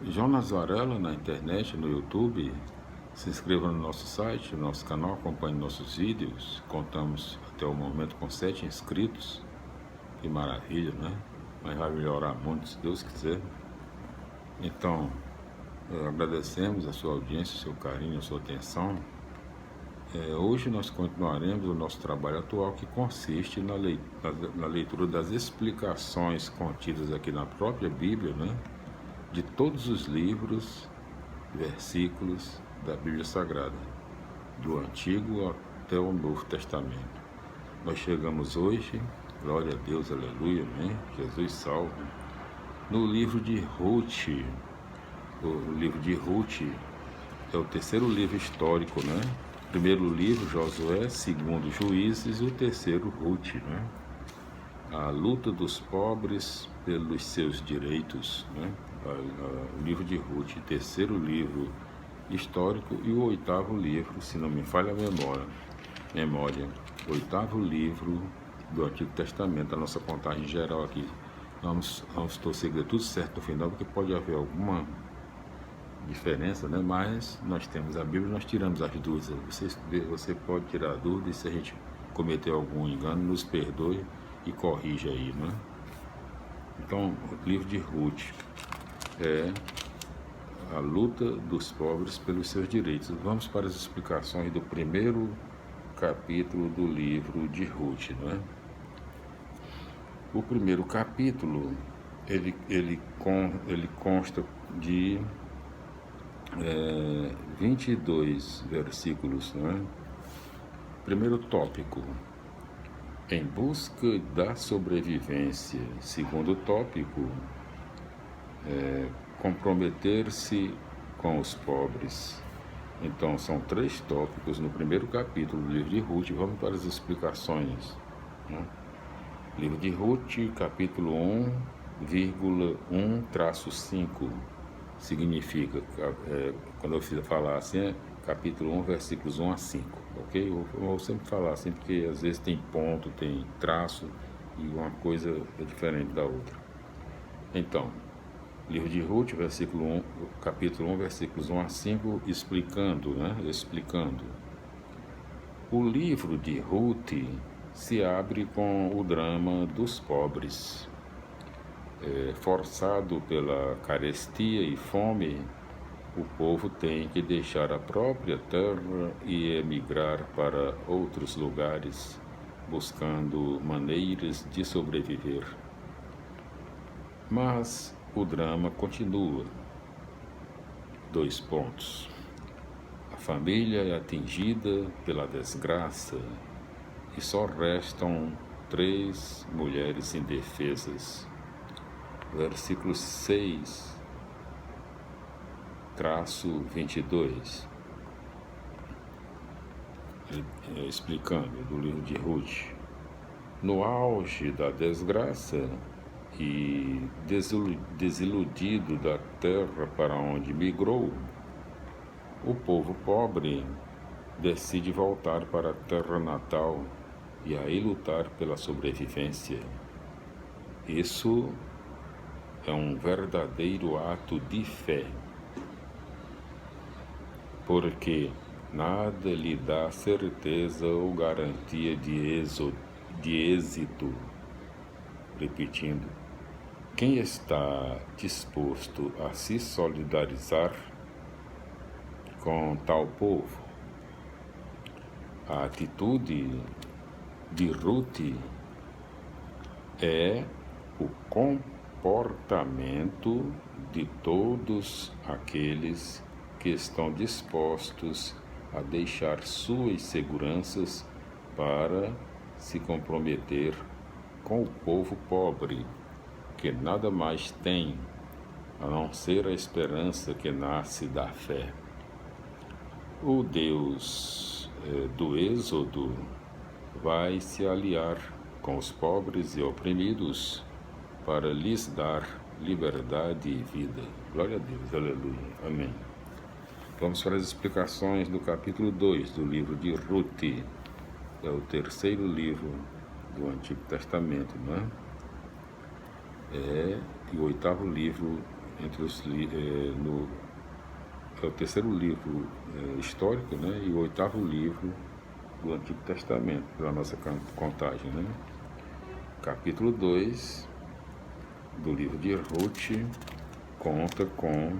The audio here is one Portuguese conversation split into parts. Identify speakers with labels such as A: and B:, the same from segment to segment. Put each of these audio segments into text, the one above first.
A: Jonas Varela na internet, no YouTube. Se inscreva no nosso site, no nosso canal, acompanhe nossos vídeos. Contamos até o momento com 7 inscritos. Que maravilha, né? Mas vai melhorar muito, se Deus quiser. Então, agradecemos a sua audiência, o seu carinho, a sua atenção. Hoje nós continuaremos o nosso trabalho atual, que consiste na leitura das explicações contidas aqui na própria Bíblia, né? De todos os livros, versículos da Bíblia Sagrada, do Antigo até o Novo Testamento. Nós chegamos hoje, glória a Deus, aleluia, amém, Jesus salve, no livro de Ruth. O livro de Ruth é o terceiro livro histórico, né? Primeiro livro, Josué, segundo, Juízes, e o terceiro, Ruth, né? A luta dos pobres pelos seus direitos, né? O livro de Ruth, terceiro livro histórico, e o oitavo livro, se não me falha a memória, oitavo livro do Antigo Testamento. A nossa contagem geral aqui, vamos torcer que dê tudo certo no final, porque pode haver alguma diferença, né? Mas nós temos a Bíblia, nós tiramos as dúvidas. Você pode tirar a dúvida, e se a gente cometeu algum engano, nos perdoe e corrija aí, né? Então, o livro de Ruth é a luta dos pobres pelos seus direitos. Vamos para as explicações do primeiro capítulo do livro de Ruth, né? O primeiro capítulo, ele consta de 22 versículos, né? Primeiro tópico, em busca da sobrevivência. Segundo tópico, comprometer-se com os pobres. Então, são 3 tópicos no primeiro capítulo do livro de Ruth. Vamos para as explicações, né? Livro de Ruth, capítulo 1,1-5, significa, quando eu falar assim, capítulo 1, versículos 1 a 5, ok? Eu vou sempre falar assim, porque às vezes tem ponto, tem traço, e uma coisa é diferente da outra. Então, livro de Ruth, capítulo 1, versículos 1 a 5, explicando, né? Explicando. O livro de Ruth se abre com o drama dos pobres. Forçado pela carestia e fome, o povo tem que deixar a própria terra e emigrar para outros lugares, buscando maneiras de sobreviver. Mas o drama continua. 2 pontos. A família é atingida pela desgraça e só restam 3 mulheres indefesas. Versículo 6-22, explicando do livro de Ruth. No auge da desgraça e desiludido da terra para onde migrou, o povo pobre decide voltar para a terra natal e aí lutar pela sobrevivência. Isso é um verdadeiro ato de fé, porque nada lhe dá certeza ou garantia de êxito. Repetindo, quem está disposto a se solidarizar com tal povo? A atitude de Ruth é o comportamento de todos aqueles que estão dispostos a deixar suas seguranças para se comprometer com o povo pobre, que nada mais tem a não ser a esperança que nasce da fé. O Deus do Êxodo vai se aliar com os pobres e oprimidos para lhes dar liberdade e vida. Glória a Deus, aleluia, amém. Vamos para as explicações do capítulo 2 do livro de Ruth. É o terceiro livro do Antigo Testamento, né? E o oitavo livro é o terceiro livro histórico, né, e o oitavo livro do Antigo Testamento, pela nossa contagem, né? Capítulo 2 do livro de Ruth conta com,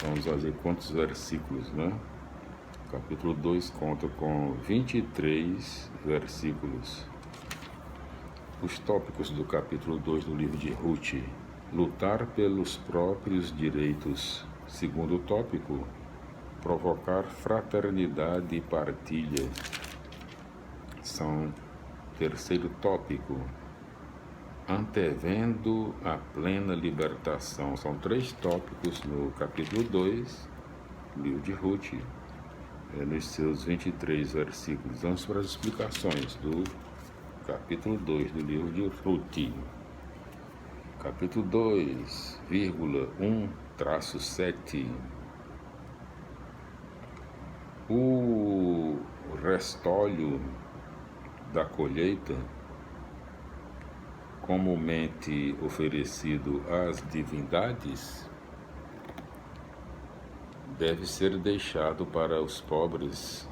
A: vamos fazer quantos versículos, né? Capítulo 2 conta com 23 versículos. Os tópicos do capítulo 2 do livro de Ruth: lutar pelos próprios direitos. Segundo tópico, provocar fraternidade e partilha. Terceiro tópico, antevendo a plena libertação. São 3 tópicos no capítulo 2 do livro de Ruth, nos seus 23 versículos. Vamos para as explicações do capítulo 2 do livro de Ruth. Capítulo 2, 1-7. O restolho da colheita, comumente oferecido às divindades, deve ser deixado para os pobres,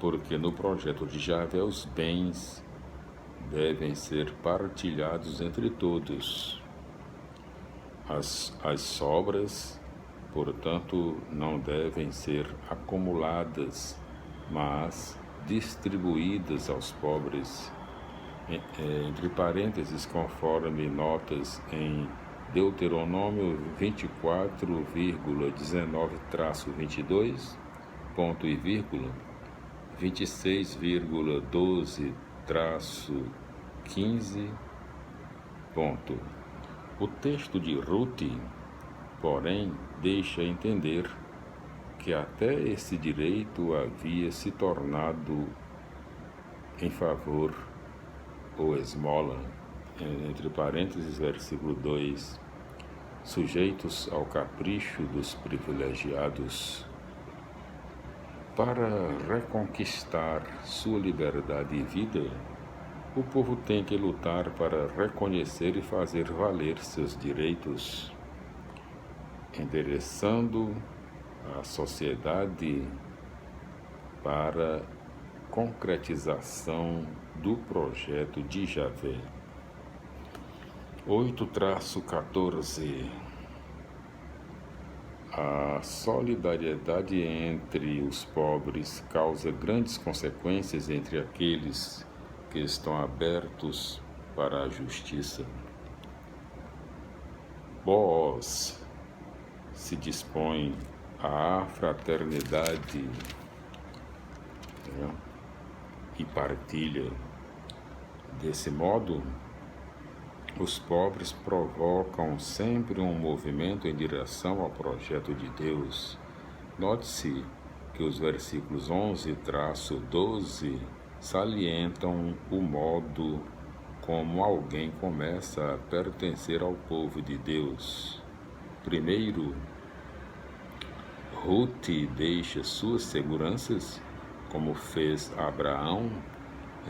A: porque no projeto de Javé os bens devem ser partilhados entre todos. As sobras, portanto, não devem ser acumuladas, mas distribuídas aos pobres, entre parênteses, conforme notas em Deuteronômio 24,19-22, ponto e vírgula, 26,12-15, ponto. O texto de Ruth, porém, deixa entender que até esse direito havia se tornado em favor ou esmola, entre parênteses, versículo 2, sujeitos ao capricho dos privilegiados. Para reconquistar sua liberdade e vida, o povo tem que lutar para reconhecer e fazer valer seus direitos, endereçando a sociedade para concretização do projeto de Javé. 8-14. A solidariedade entre os pobres causa grandes consequências entre aqueles que estão abertos para a justiça. Boaz se dispõe à fraternidade e partilha. Desse modo, os pobres provocam sempre um movimento em direção ao projeto de Deus. Note-se que os versículos 11-12 salientam o modo como alguém começa a pertencer ao povo de Deus. Primeiro, Ruth deixa suas seguranças, como fez Abraão,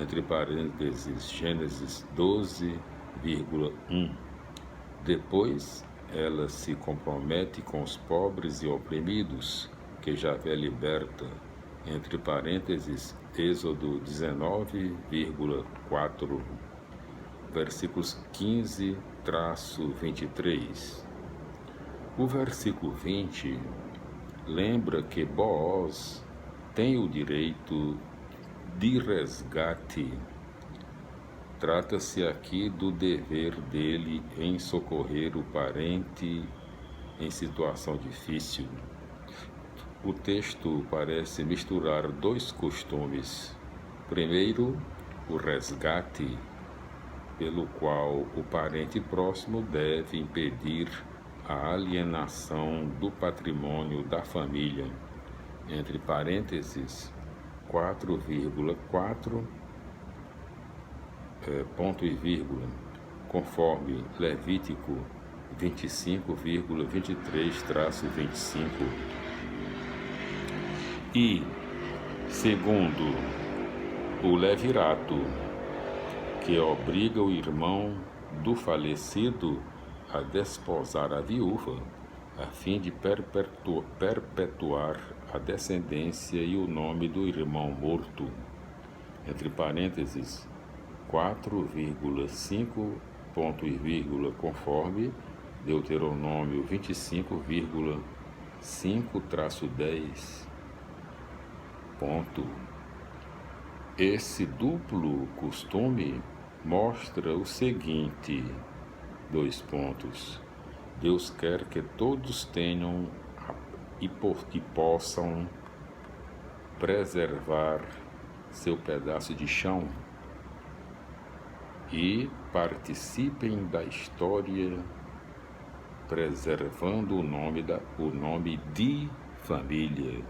A: entre parênteses, Gênesis 12,1. Depois, ela se compromete com os pobres e oprimidos, que Javé liberta, entre parênteses, Êxodo 19,4, versículos 15-23. O versículo 20 lembra que Boaz tem o direito de resgate. Trata-se aqui do dever dele em socorrer o parente em situação difícil. O texto parece misturar 2 costumes. Primeiro, o resgate, pelo qual o parente próximo deve impedir a alienação do patrimônio da família, entre parênteses, 4,4, ponto e vírgula, conforme Levítico 25,23-25. E, segundo, o levirato, que obriga o irmão do falecido a desposar a viúva, a fim de perpetuar a descendência e o nome do irmão morto, entre parênteses, 4,5 ponto e vírgula, conforme Deuteronômio 25,5-10. Ponto. Esse duplo costume mostra o seguinte, 2 pontos. Deus quer que todos tenham e possam preservar seu pedaço de chão e participem da história, preservando o nome de família.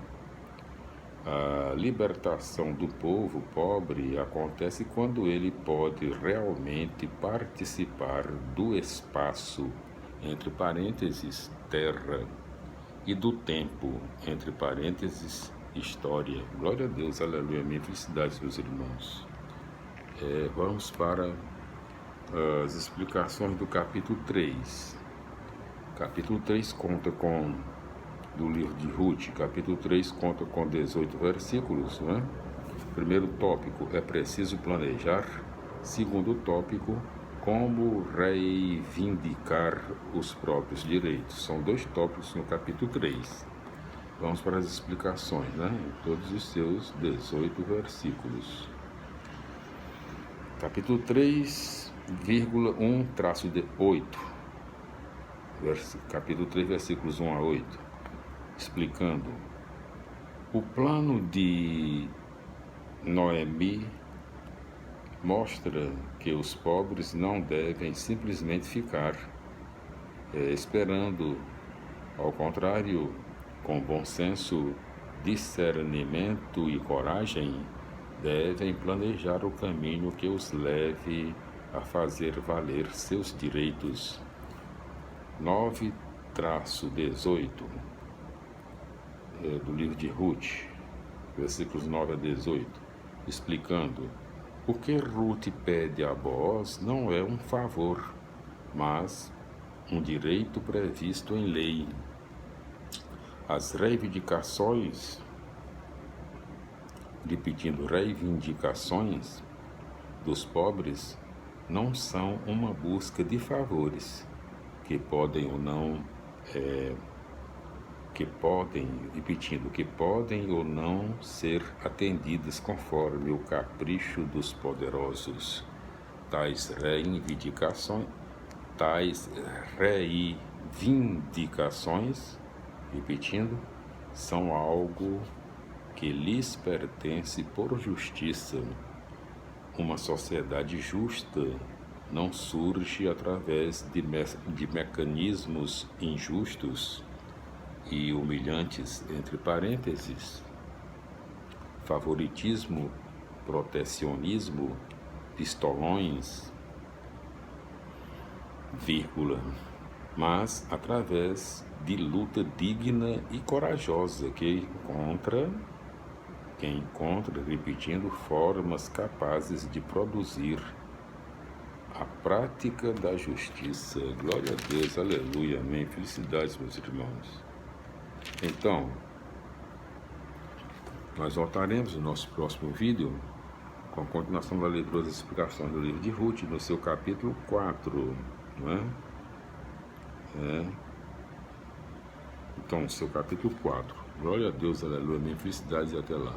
A: A libertação do povo pobre acontece quando ele pode realmente participar do espaço, entre parênteses, terra, e do tempo, entre parênteses, história. Glória a Deus, aleluia, minha felicidade, meus irmãos. Vamos para as explicações do capítulo 3. Capítulo 3 conta com, do livro de Ruth, capítulo 3 conta com 18 versículos, né? Primeiro tópico, é preciso planejar. Segundo tópico, como reivindicar os próprios direitos. São 2 tópicos no capítulo 3. Vamos para as explicações, né? Em todos os seus 18 versículos. Capítulo 3,1-8. Capítulo 3, versículos 1 a 8. Explicando. O plano de Noemi mostra que os pobres não devem simplesmente ficar esperando. Ao contrário, com bom senso, discernimento e coragem, devem planejar o caminho que os leve a fazer valer seus direitos. 9-18 do livro de Ruth, versículos 9 a 18, explicando: o que Ruth pede a Boaz não é um favor, mas um direito previsto em lei. As reivindicações, reivindicações dos pobres não são uma busca de favores que podem ou não ser atendidas conforme o capricho dos poderosos. Tais reivindicações, são algo que lhes pertence por justiça. Uma sociedade justa não surge através de mecanismos injustos e humilhantes, entre parênteses, favoritismo, protecionismo, pistolões, vírgula, mas através de luta digna e corajosa que encontra, repetindo, formas capazes de produzir a prática da justiça. Glória a Deus, aleluia, amém. Felicidades, meus irmãos. Então, nós voltaremos no nosso próximo vídeo com a continuação da leitura das explicações do livro de Ruth, no seu capítulo 4, não é? Então, seu capítulo 4. Glória a Deus, aleluia, minha felicidade e até lá.